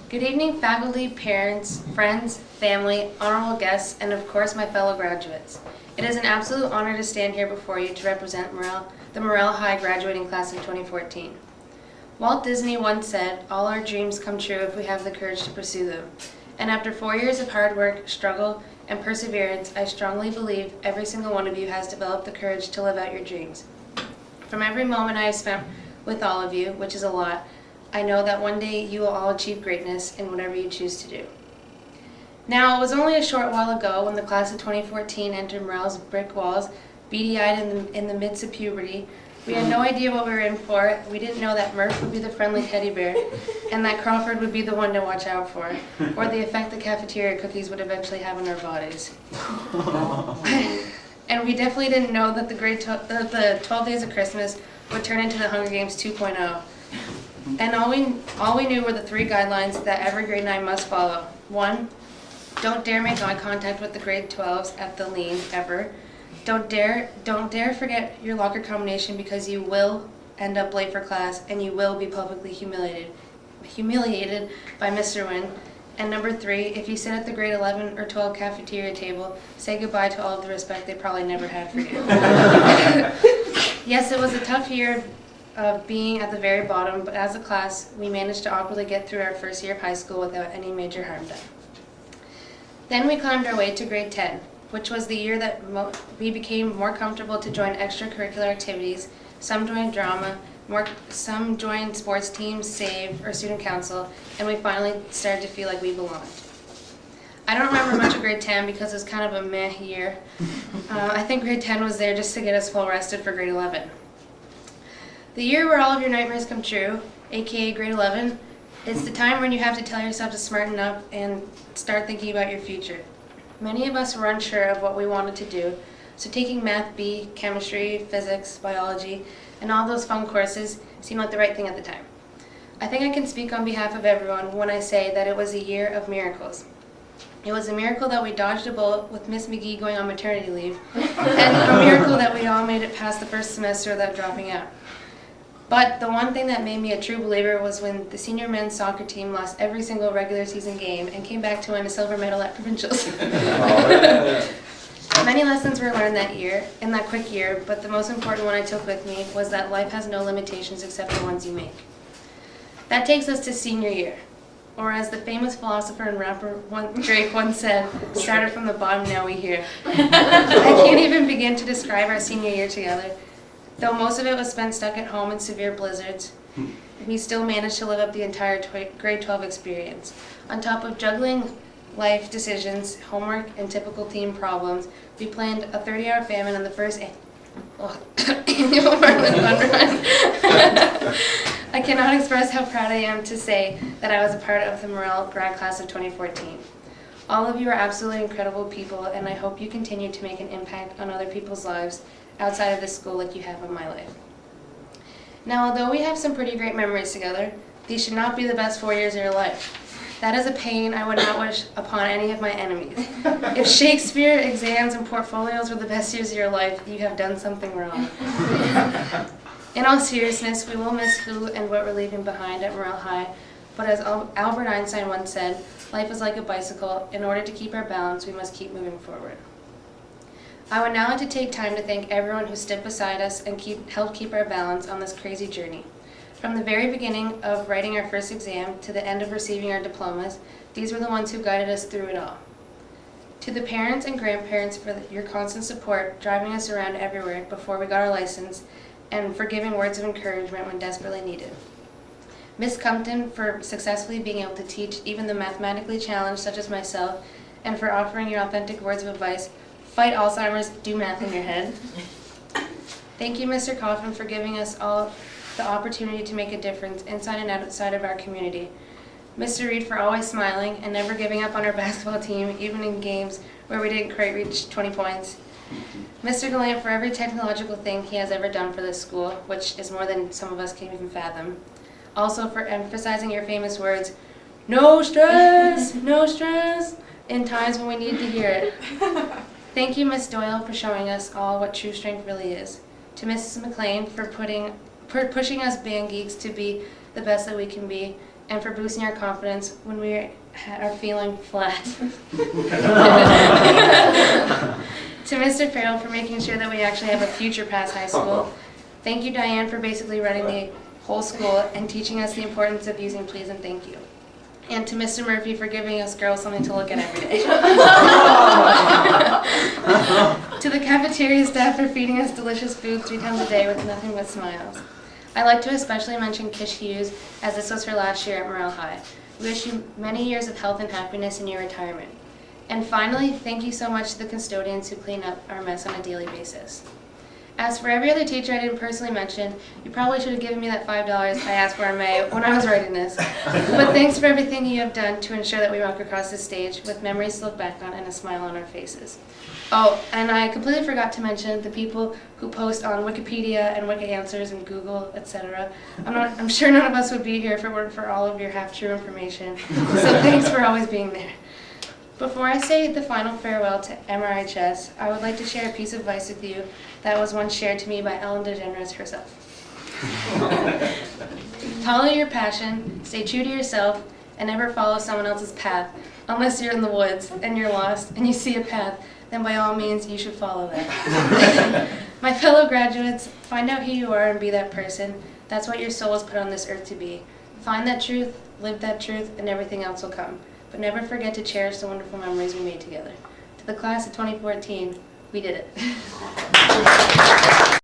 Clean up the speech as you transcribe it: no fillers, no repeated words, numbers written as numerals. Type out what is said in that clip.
Good evening, faculty, parents, friends, family, honorable guests, and of course my fellow graduates. It is an absolute honor to stand here before you to represent the Morel High graduating class of 2014. Walt Disney once said, "All our dreams come true if we have the courage to pursue them." And after 4 years of hard work, struggle, and perseverance, I strongly believe every single one of you has developed the courage to live out your dreams. From every moment I have spent with all of you, which is a lot, I know that one day you will all achieve greatness in whatever you choose to do. Now, it was only a short while ago when the class of 2014 entered Morel's brick walls, beady-eyed in the midst of puberty. We had no idea what we were in for. We didn't know that Murph would be the friendly teddy bear, and that Crawford would be the one to watch out for, or the effect the cafeteria cookies would eventually have on our bodies. And we definitely didn't know that the 12 Days of Christmas would turn into the Hunger Games 2.0. And all we knew were the 3 guidelines that every grade 9 must follow. 1, don't dare make eye contact with the grade 12s at the lean, ever. Don't dare forget your locker combination, because you will end up late for class and you will be publicly humiliated by Mr. Wynn. And number 3, if you sit at the grade 11 or 12 cafeteria table, say goodbye to all of the respect they probably never had for you. Yes, it was a tough year of being at the very bottom, but as a class, we managed to awkwardly get through our first year of high school without any major harm done. Then we climbed our way to grade 10, which was the year that we became more comfortable to join extracurricular activities. Some joined drama, some joined sports teams, SAVE, or student council, and we finally started to feel like we belonged. I don't remember much of grade 10 because it was kind of a meh year. I think grade 10 was there just to get us full rested for grade 11. The year where all of your nightmares come true, aka grade 11, it's the time when you have to tell yourself to smarten up and start thinking about your future. Many of us were unsure of what we wanted to do, so taking Math B, chemistry, physics, biology, and all those fun courses seemed like the right thing at the time. I think I can speak on behalf of everyone when I say that it was a year of miracles. It was a miracle that we dodged a bullet with Miss McGee going on maternity leave, and a miracle that we all made it past the first semester without dropping out. But the one thing that made me a true believer was when the senior men's soccer team lost every single regular season game and came back to win a silver medal at provincials. Many lessons were learned that year, in that quick year, but the most important one I took with me was that life has no limitations except the ones you make. That takes us to senior year, or as the famous philosopher and rapper Drake once said, started from the bottom, now we here. I can't even begin to describe our senior year together. Though most of it was spent stuck at home in severe blizzards, we still managed to live up the entire grade 12 experience. On top of juggling life decisions, homework, and typical team problems, we planned a 30-hour famine on the first annual Marlin Fun Run. I cannot express how proud I am to say that I was a part of the Morel grad class of 2014. All of you are absolutely incredible people, and I hope you continue to make an impact on other people's lives outside of this school like you have in my life. Now, although we have some pretty great memories together, these should not be the best 4 years of your life. That is a pain I would not wish upon any of my enemies. If Shakespeare, exams, and portfolios were the best years of your life, you have done something wrong. In all seriousness, we will miss who and what we're leaving behind at Morel High, but as Albert Einstein once said, life is like a bicycle. In order to keep our balance, we must keep moving forward. I would now like to take time to thank everyone who stood beside us and helped keep our balance on this crazy journey. From the very beginning of writing our first exam to the end of receiving our diplomas, these were the ones who guided us through it all. To the parents and grandparents for your constant support, driving us around everywhere before we got our license, and for giving words of encouragement when desperately needed. Miss Compton for successfully being able to teach even the mathematically challenged such as myself, and for offering your authentic words of advice. Fight Alzheimer's, do math in your head. Thank you, Mr. Coffin, for giving us all the opportunity to make a difference inside and outside of our community. Mr. Reed for always smiling and never giving up on our basketball team, even in games where we didn't quite reach 20 points. Mr. Gallant for every technological thing he has ever done for this school, which is more than some of us can even fathom. Also for emphasizing your famous words, no stress, in times when we need to hear it. Thank you, Miss Doyle, for showing us all what true strength really is. To Mrs. McLean for pushing us band geeks to be the best that we can be. and for boosting our confidence when we are feeling flat. To Mr. Farrell for making sure that we actually have a future past high school. Thank you, Diane, for basically running the whole school and teaching us the importance of using please and thank you. And to Mr. Murphy for giving us girls something to look at every day. To the cafeteria staff for feeding us delicious food 3 times a day with nothing but smiles. I'd like to especially mention Kish Hughes, as this was her last year at Morale High. We wish you many years of health and happiness in your retirement. And finally, thank you so much to the custodians who clean up our mess on a daily basis. As for every other teacher I didn't personally mention, you probably should have given me that $5 I asked for in May when I was writing this. But thanks for everything you have done to ensure that we walk across this stage with memories to look back on and a smile on our faces. Oh, and I completely forgot to mention the people who post on Wikipedia and Wiki Answers and Google, etc. I'm sure none of us would be here if it weren't for all of your half-true information. So thanks for always being there. Before I say the final farewell to MRHS, I would like to share a piece of advice with you that was once shared to me by Ellen DeGeneres herself. Follow your passion, stay true to yourself, and never follow someone else's path. Unless you're in the woods and you're lost and you see a path, then by all means you should follow that. My fellow graduates, find out who you are and be that person. That's what your soul was put on this earth to be. Find that truth, live that truth, and everything else will come. But never forget to cherish the wonderful memories we made together. To the class of 2014, we did it.